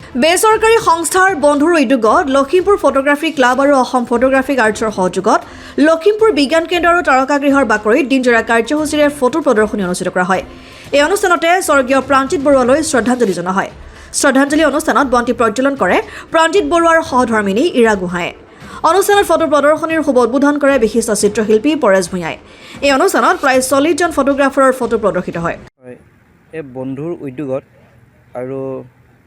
বেচৰকাৰী সংস্থাৰ বন্ধুৰ উদ্যোগত লখিমপুৰ ফটোগ্ৰাফী ক্লাব আৰু অসম ফটোগ্ৰাফিক আৰ্টছৰ সহযোগত লখিমপুৰ বিজ্ঞান কেন্দ্ৰ আৰু তাৰকাগৃহৰ বাকৰিত দিনজোৰা কাৰ্যসূচীৰে ফটো প্ৰদৰ্শনী অনুষ্ঠিত কৰা হয়। এই অনুষ্ঠানতে স্বৰ্গীয় প্ৰাণজিৎ বৰুৱালৈ শ্ৰদ্ধাঞ্জলি জনোৱা হয়। শ্ৰদ্ধাঞ্জলি অনুষ্ঠানত বন্তি প্ৰজ্বলন কৰে প্ৰাণজিৎ বৰুৱাৰ সহধৰ্মিনী ইৰা গোহাঁয়ে। অনুষ্ঠানত ফটো প্ৰদৰ্শনীৰ শুভ উদ্বোধন কৰে বিশিষ্ট চিত্ৰশিল্পী পৰেশ ভূঞাই। এই অনুষ্ঠানত প্ৰায় 40জন ফটোগ্ৰাফাৰৰ ফটো প্ৰদৰ্শিত হয়। এই বন্ধুৰ উদ্যোগত আৰু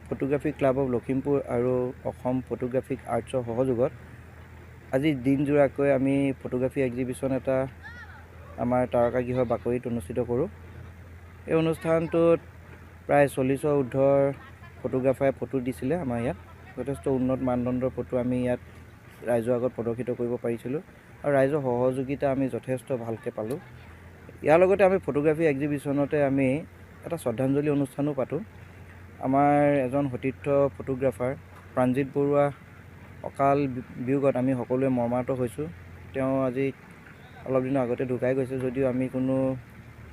ফটোগ্ৰাফী ক্লাব অফ লখিমপুৰ আৰু অসম ফটোগ্ৰাফিক আৰ্টছৰ সহযোগত আজি দিনজোৰাকৈ আমি ফটোগ্ৰাফী এক্সিবিশ্যন এটা আমাৰ তাৰকাগৃহৰ বাকৰিত অনুষ্ঠিত কৰোঁ। এই অনুষ্ঠানটোত প্ৰায় 40ৰ ঊৰ্ধৰ ফটোগ্ৰাফাৰে ফটো দিছিলে। আমাৰ ইয়াত যথেষ্ট উন্নত মানদণ্ডৰ ফটো আমি ইয়াত ৰাইজৰ আগত প্ৰদৰ্শিত কৰিব পাৰিছিলোঁ আৰু ৰাইজৰ সহযোগিতা আমি যথেষ্ট ভালকৈ পালোঁ। ইয়াৰ লগতে আমি ফটোগ্ৰাফী এক্সিবিশ্যনতে আমি এটা শ্ৰদ্ধাঞ্জলি অনুষ্ঠানো পাতোঁ। আমাৰ এজন সতীৰ্থ ফটোগ্ৰাফাৰ প্ৰাণজিৎ বৰুৱা অকাল বিয়োগত আমি সকলোৱে মৰ্মাহত হৈছোঁ। তেওঁ আজি অলপ দিনৰ আগতে ঢুকাই গৈছে, যদিও আমি কোনো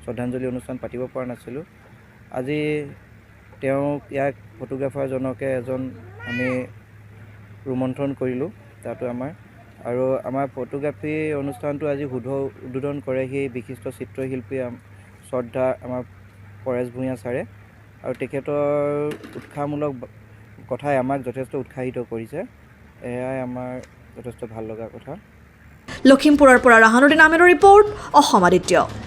শ্ৰদ্ধাঞ্জলি অনুষ্ঠান পাতিব পৰা নাছিলোঁ। আজি তেওঁক ইয়াক ফটোগ্ৰাফাৰজনকে আমি ৰুমন্থন কৰিলোঁ তাতো আৰু আমাৰ ফটোগ্ৰাফী অনুষ্ঠানটো আজি উদ্বোধন কৰে সেই বিশিষ্ট চিত্ৰশিল্পী শ্ৰদ্ধা আমাৰ পৰেশ ভূঞা ছাৰে, আৰু তেখেতৰ উৎসাহমূলক কথাই আমাক যথেষ্ট উৎসাহিত কৰিছে। এয়াই আমাৰ যথেষ্ট ভাল লগা কথা। লখিমপুৰৰ পৰা ৰাহানুদ্দিন আহমেদৰ ৰিপৰ্ট, অসম আদিত্য।